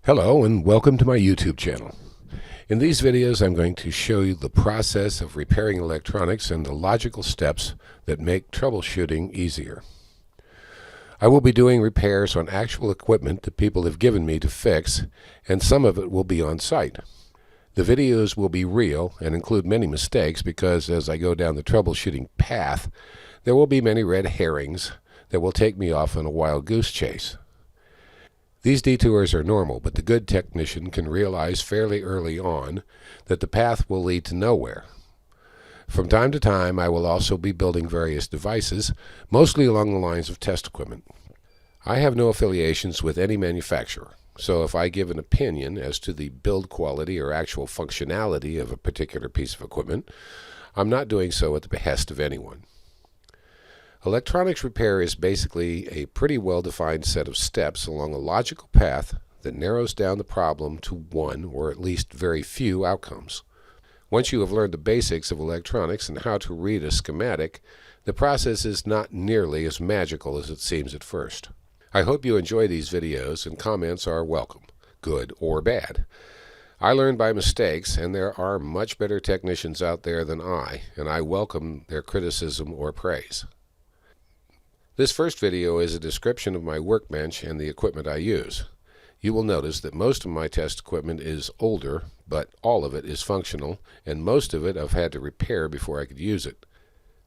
Hello and welcome to my YouTube channel. In these videos I'm going to show you the process of repairing electronics and the logical steps that make troubleshooting easier. I will be doing repairs on actual equipment that people have given me to fix, and some of it will be on site. The videos will be real and include many mistakes because as I go down the troubleshooting path, there will be many red herrings that will take me off on a wild goose chase. These detours are normal, but the good technician can realize fairly early on that the path will lead to nowhere. From time to time, I will also be building various devices, mostly along the lines of test equipment. I have no affiliations with any manufacturer, so if I give an opinion as to the build quality or actual functionality of a particular piece of equipment, I'm not doing so at the behest of anyone. Electronics repair is basically a pretty well-defined set of steps along a logical path that narrows down the problem to one or at least very few outcomes. Once you have learned the basics of electronics and how to read a schematic, the process is not nearly as magical as it seems at first. I hope you enjoy these videos, and comments are welcome, good or bad. I learn by mistakes, and there are much better technicians out there than I, and I welcome their criticism or praise. This first video is a description of my workbench and the equipment I use. You will notice that most of my test equipment is older, but all of it is functional, and most of it I've had to repair before I could use it.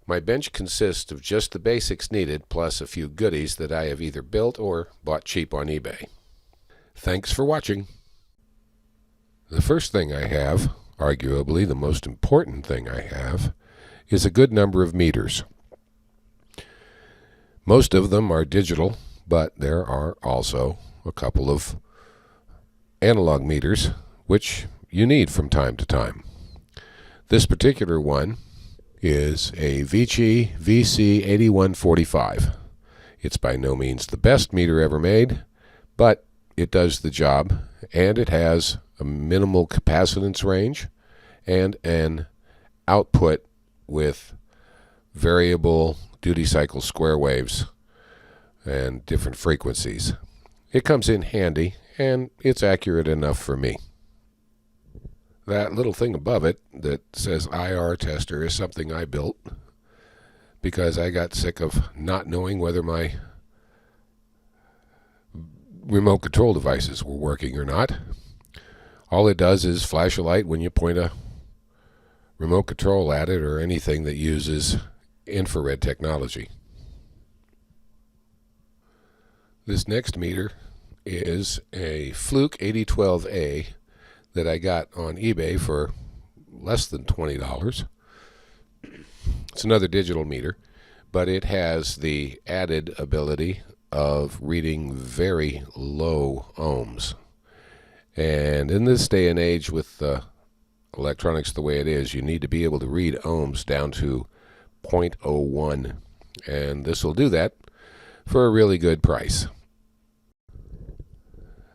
My bench consists of just the basics needed, plus a few goodies that I have either built or bought cheap on eBay. Thanks for watching. The first thing I have, arguably the most important thing I have, is a good number of meters. Most of them are digital, but there are also a couple of analog meters, which you need from time to time. This particular one is a Vici VC8145. It's by no means the best meter ever made, but it does the job, and it has a minimal capacitance range and an output with variable duty cycle square waves and different frequencies. It comes in handy, and it's accurate enough for me. That little thing above it that says IR tester is something I built because I got sick of not knowing whether my remote control devices were working or not. All it does is flash a light when you point a remote control at it or anything that uses infrared technology. This next meter is a Fluke T12A that I got on eBay for less than $20. It's another digital meter, but it has the added ability of reading very low ohms. And in this day and age with electronics the way it is, you need to be able to read ohms down to 0.01, and this will do that for a really good price.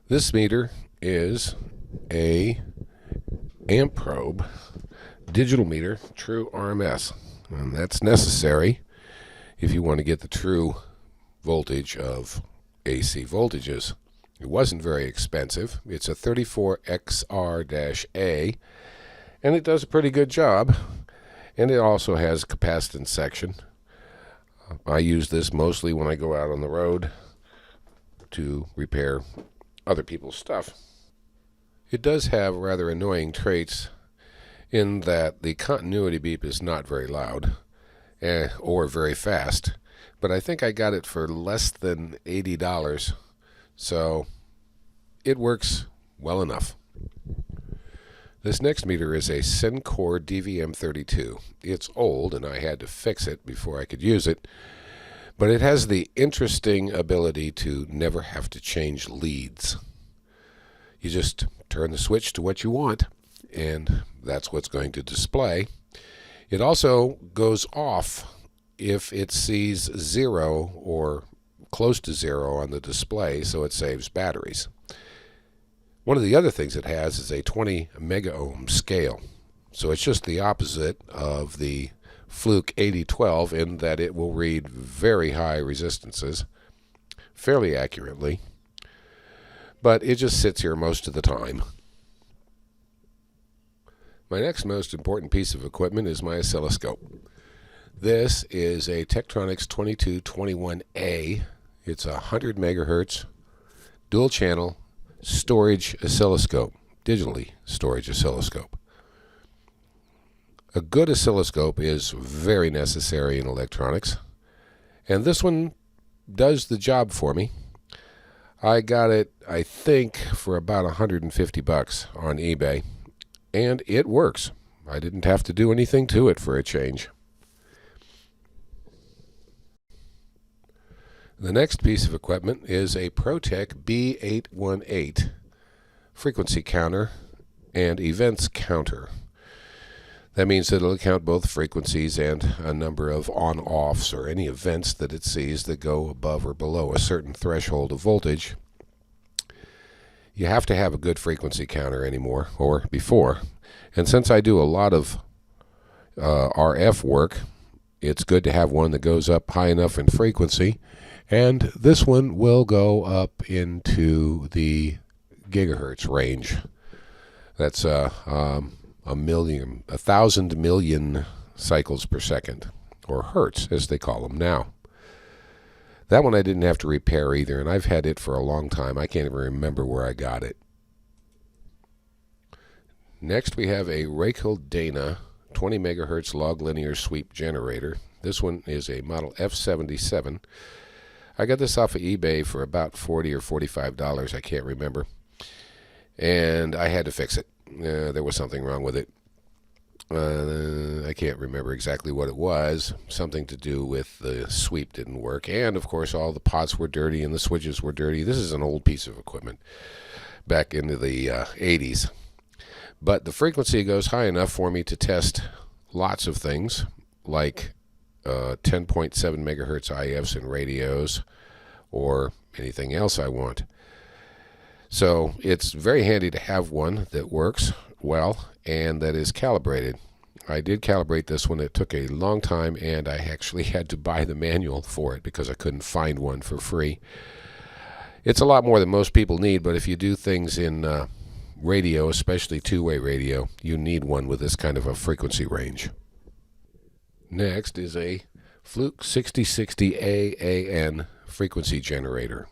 This meter is a amp probe digital meter, true RMS, and that's necessary if you want to get the true voltage of AC voltages. It wasn't very expensive. It's a 34XR-A, and it does a pretty good job. And it also has a capacitance section. I use this mostly when I go out on the road to repair other people's stuff. It does have rather annoying traits in that the continuity beep is not very loud or very fast, but I think I got it for less than $80, so it works well enough. This next meter is a Sencor DVM32. It's old and I had to fix it before I could use it, but it has the interesting ability to never have to change leads. You just turn the switch to what you want, and that's what's going to display. It also goes off if it sees 0 or close to 0 on the display, so it saves batteries. One of the other things it has is a 20 mega ohm scale. So it's just the opposite of the Fluke 8012 in that it will read very high resistances fairly accurately. but it just sits here most of the time. My next most important piece of equipment is my oscilloscope. This is a Tektronix 2221A. It's a 100 megahertz dual channel storage oscilloscope, digitally storage oscilloscope. A good oscilloscope is very necessary in electronics, and this one does the job for me. I got it, I think, for about $150 on eBay, and it works. I didn't have to do anything to it for a change. The next piece of equipment is a ProTech B818 frequency counter and events counter. That means that it'll count both frequencies and a number of on-offs or any events that it sees that go above or below a certain threshold of voltage. You have to have a good frequency counter anymore, or before. And since I do a lot of RF work, it's good to have one that goes up high enough in frequency. And this one will go up into the gigahertz range. That's 1,000 million cycles per second, or hertz as they call them now. That one I didn't have to repair either, and I've had it for a long time. I can't even remember where I got it. Next we have a Raykel Dana 20 megahertz log linear sweep generator. This one is a model F77. I got this off of eBay for about $40 or $45, I can't remember. And I had to fix it. There was something wrong with it. I can't remember exactly what it was. Something to do with the sweep didn't work. And, of course, all the pots were dirty and the switches were dirty. This is an old piece of equipment back into the 80s. But the frequency goes high enough for me to test lots of things, like 10.7 megahertz IFs in radios or anything else I want. So it's very handy to have one that works well and that is calibrated. I did calibrate this one. It took a long time, and I actually had to buy the manual for it because I couldn't find one for free. It's a lot more than most people need, but if you do things in radio, especially two-way radio, you need one with this kind of a frequency range. Next is a Fluke 6060A AN frequency generator.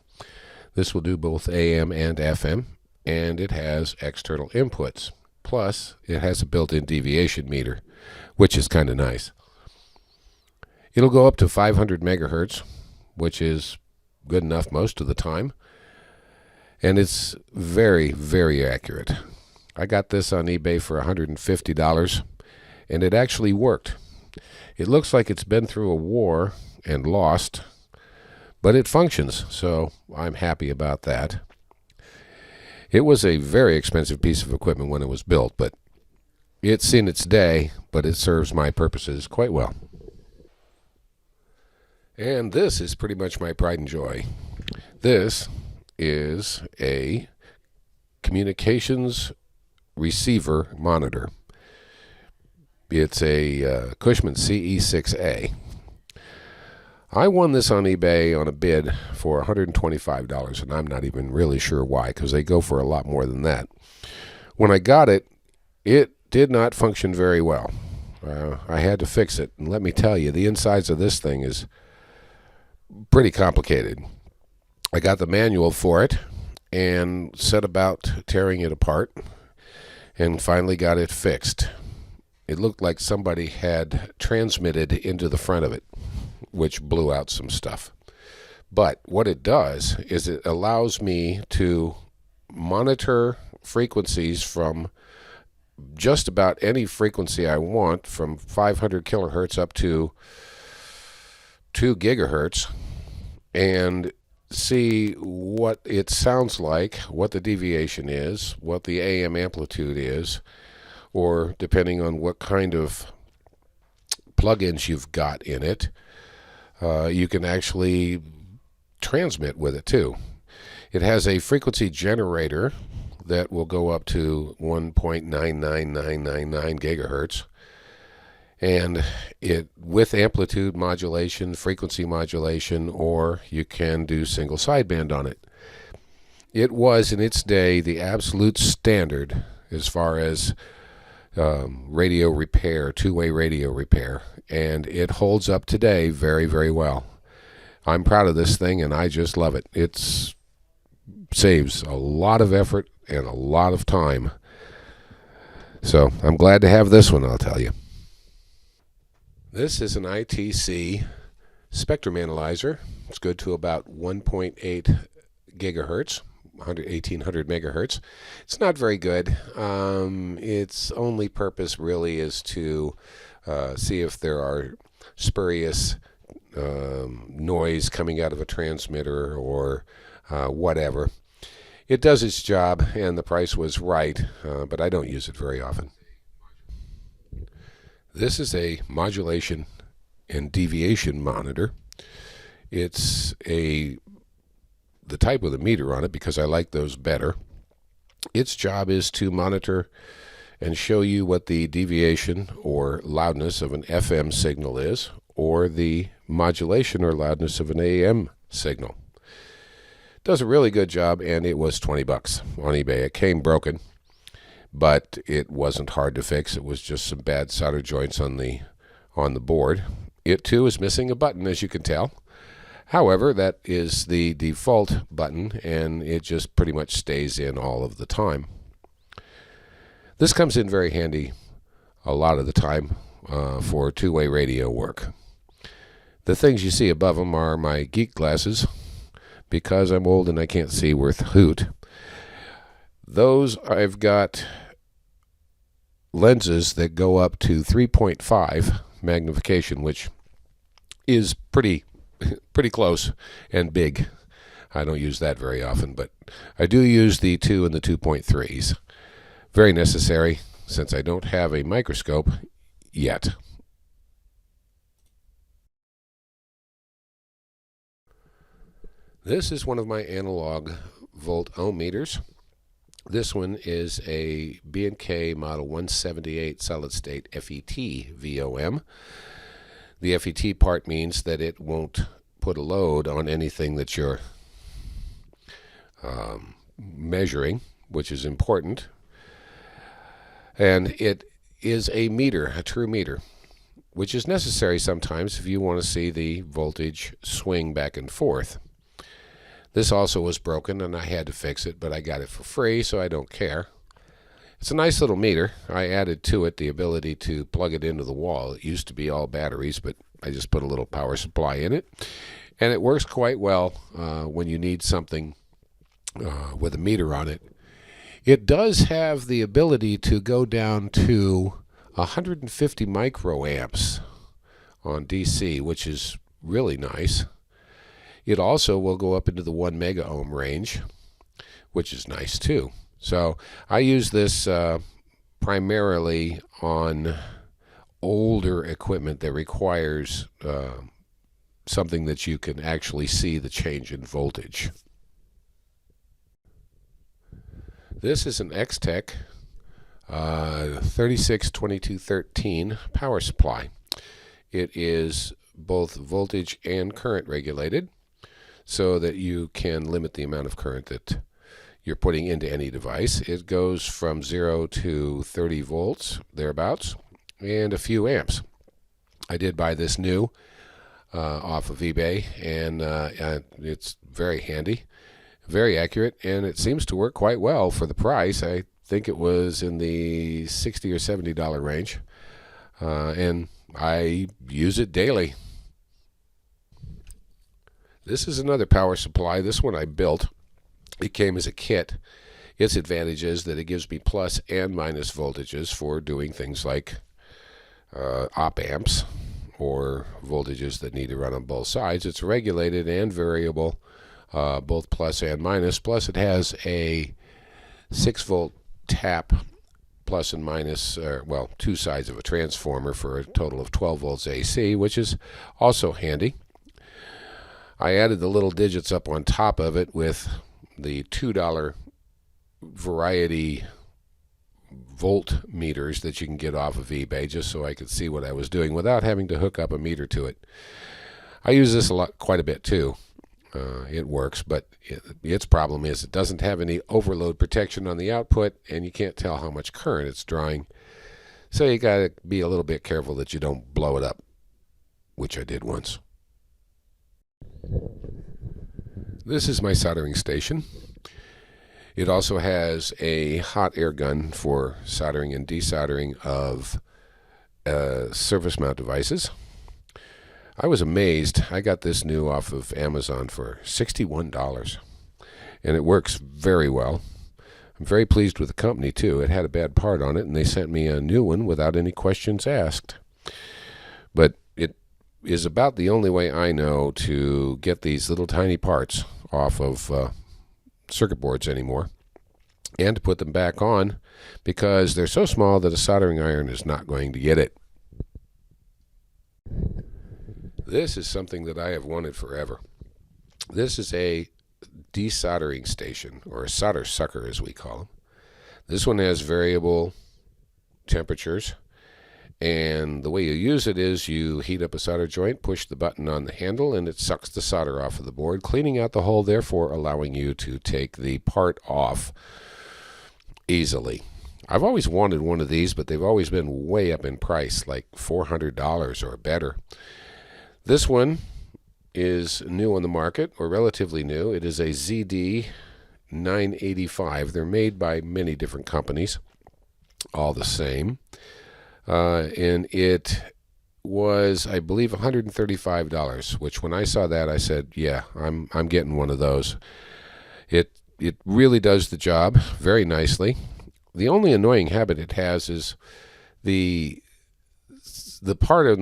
This will do both AM and FM, and it has external inputs. Plus, it has a built-in deviation meter, which is kind of nice. It'll go up to 500 megahertz, which is good enough most of the time. And it's very, very accurate. I got this on eBay for $150, and it actually worked. It looks like it's been through a war and lost, but it functions, so I'm happy about that. It was a very expensive piece of equipment when it was built, but it's seen its day, but it serves my purposes quite well. And this is pretty much my pride and joy. This is a communications receiver monitor. It's a Cushman CE6A. I won this on eBay on a bid for $125, and I'm not even really sure why, because they go for a lot more than that. When I got it, it did not function very well. I had to fix it, and let me tell you, the insides of this thing is pretty complicated. I got the manual for it and set about tearing it apart and finally got it fixed. It looked like somebody had transmitted into the front of it, which blew out some stuff. But what it does is it allows me to monitor frequencies from just about any frequency I want, from 500 kilohertz up to 2 gigahertz, and see what it sounds like, what the deviation is, what the AM amplitude is, or depending on what kind of plugins you've got in it, you can actually transmit with it too. It has a frequency generator that will go up to 1.99999 gigahertz, and it with amplitude modulation, frequency modulation, or you can do single sideband on it. It was in its day the absolute standard as far as radio repair, two-way radio repair, and it holds up today very, very well. I'm proud of this thing, and I just love it. It saves a lot of effort and a lot of time. So I'm glad to have this one, I'll tell you. This is an ITC Spectrum Analyzer. It's good to about 1.8 gigahertz. 1800 megahertz. It's not very good. Its only purpose really is to see if there are spurious noise coming out of a transmitter or whatever. It does its job, and the price was right, but I don't use it very often. This is a modulation and deviation monitor. It's the type with a meter on it because I like those better. Its job is to monitor and show you what the deviation or loudness of an FM signal is, or the modulation or loudness of an AM signal. Does a really good job, and it was 20 bucks on eBay. It came broken, but it wasn't hard to fix. It was just some bad solder joints on the board. It too is missing a button, as you can tell. However, that is the default button, and it just pretty much stays in all of the time. This comes in very handy a lot of the time for two-way radio work. The things you see above them are my geek glasses, because I'm old and I can't see worth a hoot. Those I've got lenses that go up to 3.5 magnification, which is pretty close and big. I don't use that very often, but I do use the 2 and the 2.3s. Very necessary since I don't have a microscope yet. This is one of my analog voltometers. This one is a B&K model 178 solid state FET VOM. The FET part means that it won't put a load on anything that you're measuring, which is important. And it is a meter, a true meter, which is necessary sometimes if you want to see the voltage swing back and forth. This also was broken and I had to fix it, but I got it for free, so I don't care. It's a nice little meter. I added to it the ability to plug it into the wall. It used to be all batteries, but I just put a little power supply in it. And it works quite well when you need something with a meter on it. It does have the ability to go down to 150 microamps on DC, which is really nice. It also will go up into the 1 mega ohm range, which is nice too. So I use this primarily on older equipment that requires something that you can actually see the change in voltage. This is an X-Tech 362213 power supply. It is both voltage and current regulated, so that you can limit the amount of current that you're putting into any device. It goes from 0 to 30 volts, thereabouts, and a few amps. I did buy this new off of eBay, and it's very handy, very accurate, and it seems to work quite well for the price. I think it was in the $60 or $70 range, and I use it daily. This is another power supply. This one I built. It came as a kit. Its advantage is that it gives me plus and minus voltages for doing things like op amps or voltages that need to run on both sides. It's regulated and variable, both plus and minus. Plus it has a 6-volt tap plus and minus, well, two sides of a transformer for a total of 12 volts AC, which is also handy. I added the little digits up on top of it with the $2 variety voltmeters that you can get off of eBay, just so I could see what I was doing without having to hook up a meter to it. I use this quite a bit too. it works, but its problem is it doesn't have any overload protection on the output, and you can't tell how much current it's drawing. So you got to be a little bit careful that you don't blow it up, which I did once. This is my soldering station. It also has a hot air gun for soldering and desoldering of surface mount devices. I was amazed. I got this new off of Amazon for $61, and it works very well. I'm very pleased with the company too. It had a bad part on it, and they sent me a new one without any questions asked. But it is about the only way I know to get these little tiny parts off of circuit boards anymore, and to put them back on, because they're so small that a soldering iron is not going to get it. This is something that I have wanted forever. This is a desoldering station, or a solder sucker as we call them. This one has variable temperatures, and the way you use it is you heat up a solder joint, push the button on the handle, and it sucks the solder off of the board, cleaning out the hole, therefore allowing you to take the part off easily. I've always wanted one of these, but they've always been way up in price, like $400 or better. This one is new on the market, or relatively new. It is a ZD985. They're made by many different companies, all the same. And it was, I believe, $135, which when I saw that, I said, yeah, I'm getting one of those. It really does the job very nicely. The only annoying habit it has is the part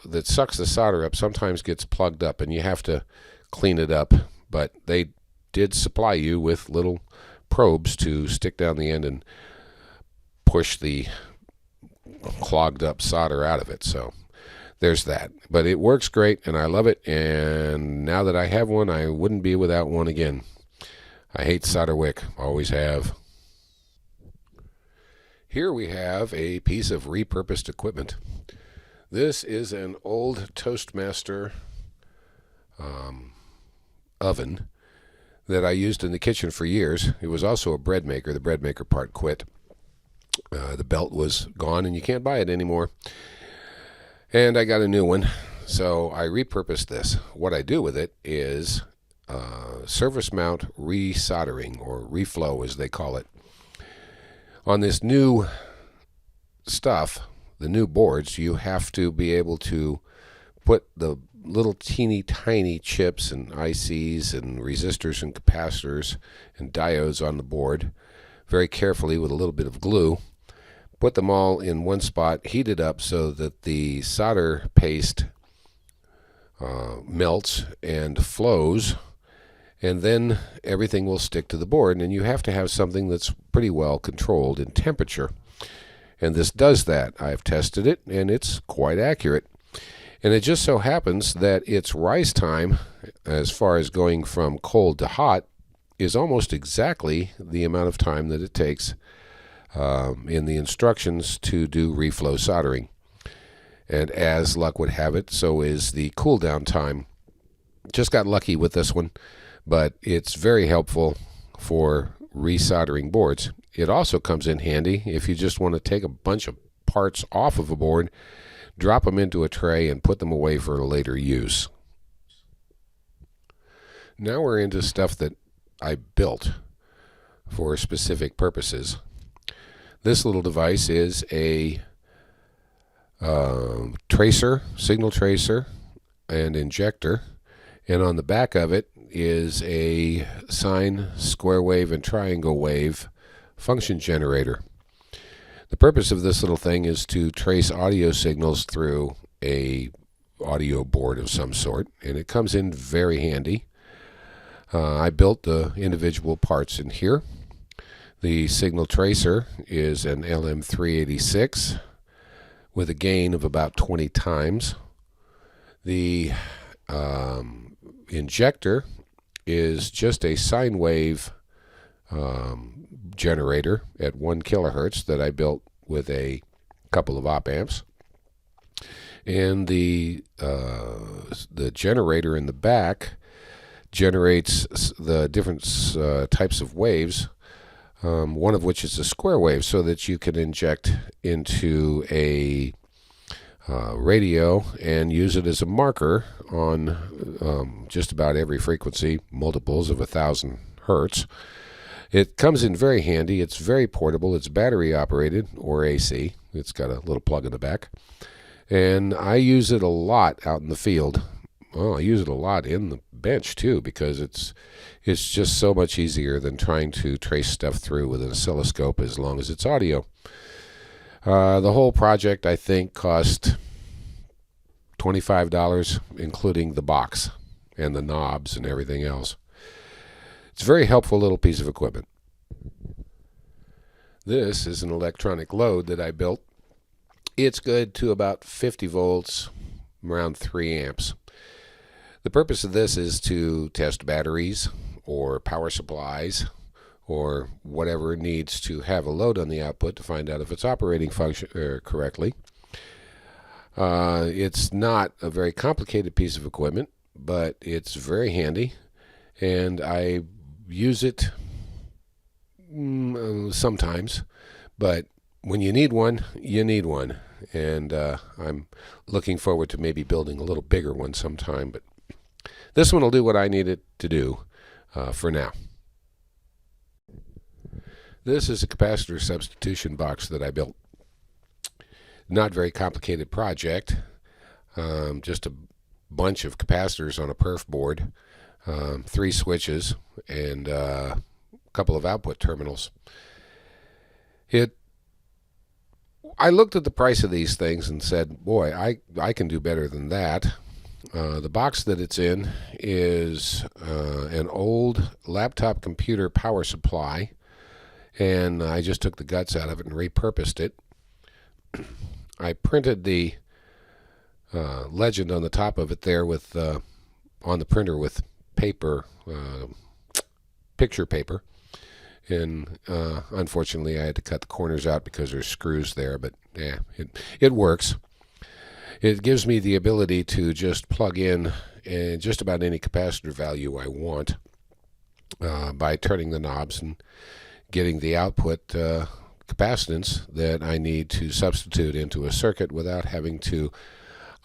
that sucks the solder up sometimes gets plugged up, and you have to clean it up. But they did supply you with little probes to stick down the end and push the clogged up solder out of it. So there's that. But it works great, and I love it. And now that I have one, I wouldn't be without one again. I hate solder wick, always have. Here we have a piece of repurposed equipment. This is an old Toastmaster oven that I used in the kitchen for years. It was also a bread maker. The bread maker part quit. The belt was gone, and you can't buy it anymore. And I got a new one, so I repurposed this. What I do with it is surface mount resoldering, or reflow as they call it. On this new stuff, the new boards, you have to be able to put the little teeny tiny chips and ICs and resistors and capacitors and diodes on the board very carefully with a little bit of glue, put them all in one spot, heat it up so that the solder paste melts and flows, and then everything will stick to the board. And you have to have something that's pretty well controlled in temperature. And this does that. I've tested it, and it's quite accurate. And it just so happens that its rise time, as far as going from cold to hot, is almost exactly the amount of time that it takes in the instructions to do reflow soldering. And as luck would have it, so is the cool down time. Just got lucky with this one, but it's very helpful for resoldering boards. It also comes in handy if you just want to take a bunch of parts off of a board, drop them into a tray, and put them away for later use. Now we're into stuff that I built for specific purposes. This little device is a tracer, signal tracer, and injector, and on the back of it is a sine, square wave, and triangle wave function generator. The purpose of this little thing is to trace audio signals through a audio board of some sort, and it comes in very handy. I built the individual parts in here. The signal tracer is an LM386 with a gain of about 20 times. The injector is just a sine wave generator at 1 kilohertz that I built with a couple of op amps. And the generator in the back generates the different types of waves, one of which is a square wave, so that you can inject into a radio and use it as a marker on just about every frequency, multiples of 1,000 hertz. It comes in very handy. It's very portable. It's battery operated or AC. It's got a little plug in the back. And I use it a lot out in the field. Well, I use it a lot in the bench too, because it's just so much easier than trying to trace stuff through with an oscilloscope as long as it's audio. The whole project, I think, cost $25, including the box and the knobs and everything else. It's a very helpful little piece of equipment. This is an electronic load that I built. It's good to about 50 volts, around 3 amps. The purpose of this is to test batteries or power supplies or whatever needs to have a load on the output to find out if it's operating correctly. It's not a very complicated piece of equipment, but it's very handy, and I use it sometimes, but when you need one, you need one. And I'm looking forward to maybe building a little bigger one sometime, but this one will do what I need it to do for now. This is a capacitor substitution box that I built. Not very complicated project, just a bunch of capacitors on a perf board, 3 switches, and a couple of output terminals. I looked at the price of these things and said, boy, I can do better than that. The box that it's in is an old laptop computer power supply, and I just took the guts out of it and repurposed it. I printed the legend on the top of it there with on the printer with paper, picture paper, and unfortunately I had to cut the corners out because there's screws there, but yeah, it works. It gives me the ability to just plug in just about any capacitor value I want by turning the knobs and getting the output capacitance that I need to substitute into a circuit without having to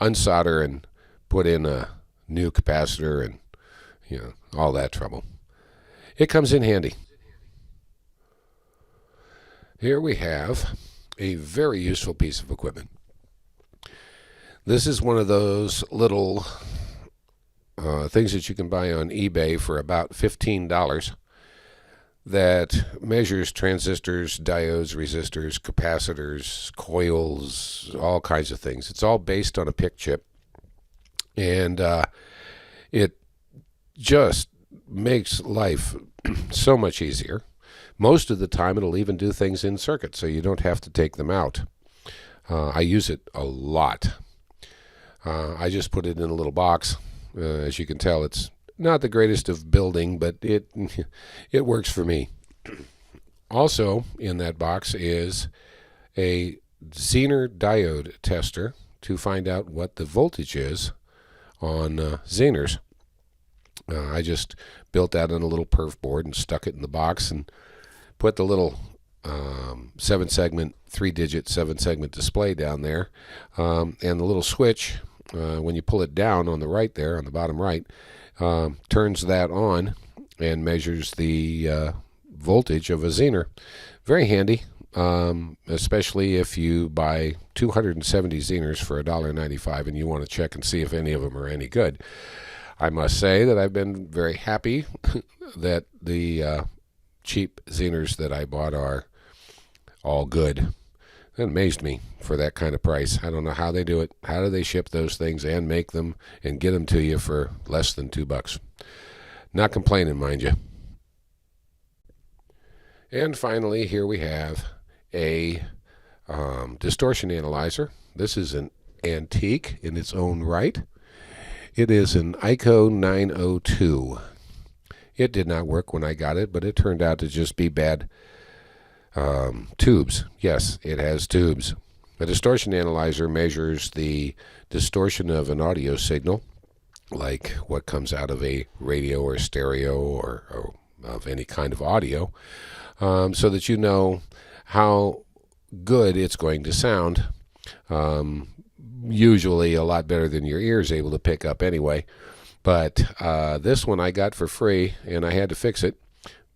unsolder and put in a new capacitor and all that trouble. It comes in handy. Here we have a very useful piece of equipment. This is one of those little things that you can buy on eBay for about $15 that measures transistors, diodes, resistors, capacitors, coils, all kinds of things. It's all based on a PIC chip, and it just makes life so much easier. Most of the time it'll even do things in circuit, so you don't have to take them out. I use it a lot. I just put it in a little box. As you can tell, it's not the greatest of building, but it works for me. Also in that box is a Zener Diode Tester to find out what the voltage is on Zeners. I just built that on a little perf board and stuck it in the box and put the little 7-segment, 3-digit 7-segment display down there, and the little switch, when you pull it down on the right there, on the bottom right, turns that on and measures the voltage of a Zener. Very handy, especially if you buy 270 Zeners for $1.95 and you want to check and see if any of them are any good. I must say that I've been very happy that the cheap Zeners that I bought are all good. It amazed me for that kind of price. I don't know how they do it. How do they ship those things and make them and get them to you for less than $2? Not complaining, mind you. And finally, here we have a distortion analyzer. This is an antique in its own right. It is an ICO 902. It did not work when I got it, but it turned out to just be bad tubes. Yes, it has tubes. A distortion analyzer measures the distortion of an audio signal like what comes out of a radio or stereo or of any kind of audio, so that you know how good it's going to sound. Usually a lot better than your ear is able to pick up anyway. But this one I got for free, and I had to fix it.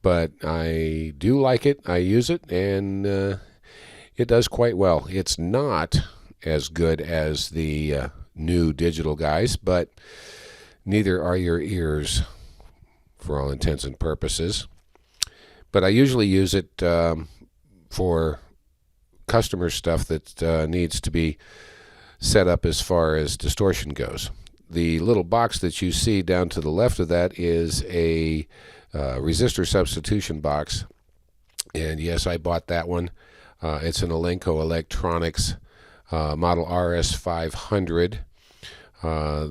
But I do like it. I use it, and it does quite well. It's not as good as the new digital guys, but neither are your ears for all intents and purposes. But I usually use it for customer stuff that needs to be set up as far as distortion goes. The little box that you see down to the left of that is a resistor substitution box, and yes, I bought that one. It's an Electronics model RS500.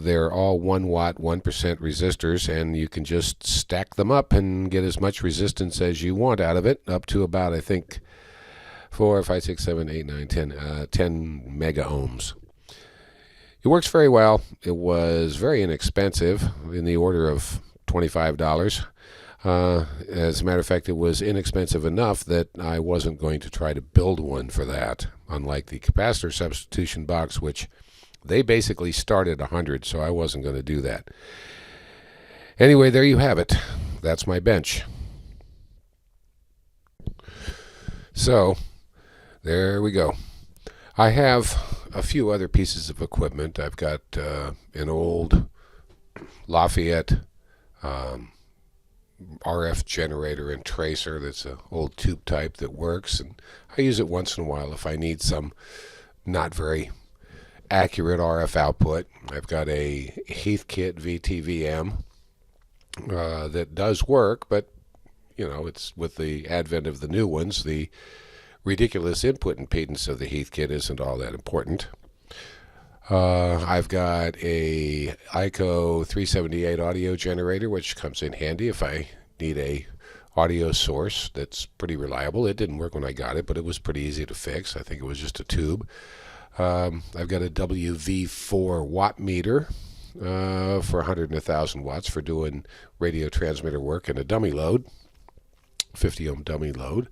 They're all 1 watt, 1% resistors, and you can just stack them up and get as much resistance as you want out of it, up to about, I think, 4, 5, 6, 7, 8, 9, 10 mega ohms. It works very well. It was very inexpensive, in the order of $25. As a matter of fact, it was inexpensive enough that I wasn't going to try to build one for that, unlike the Capacitor Substitution Box, which they basically start at 100, so I wasn't going to do that. Anyway, there you have it. That's my bench. So, there we go. I have a few other pieces of equipment. I've got an old Lafayette RF generator and tracer that's an old tube type that works, and I use it once in a while if I need some not very accurate RF output. I've got a Heathkit VTVM that does work, but you know, it's with the advent of the new ones, the ridiculous input impedance of the Heathkit isn't all that important. I've got a ICO 378 audio generator, which comes in handy if I need a audio source that's pretty reliable. It didn't work when I got it, but it was pretty easy to fix. I think it was just a tube. I've got a WV4 watt meter for 100 and 1,000 watts for doing radio transmitter work, and a dummy load, 50 ohm dummy load.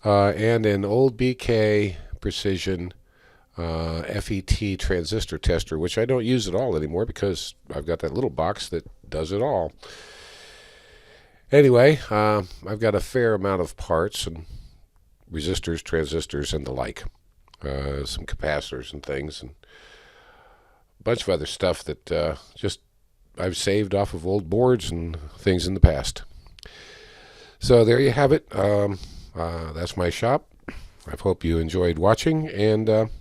And an old BK Precision FET transistor tester, which I don't use at all anymore because I've got that little box that does it all. Anyway, I've got a fair amount of parts and resistors, transistors, and the like. Some capacitors and things, and a bunch of other stuff that just I've saved off of old boards and things in the past. So there you have it. That's my shop. I hope you enjoyed watching, and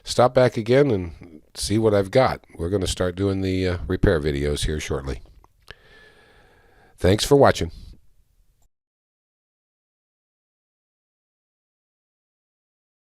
stop back again and see what I've got. We're going to start doing the repair videos here shortly. Thanks for watching.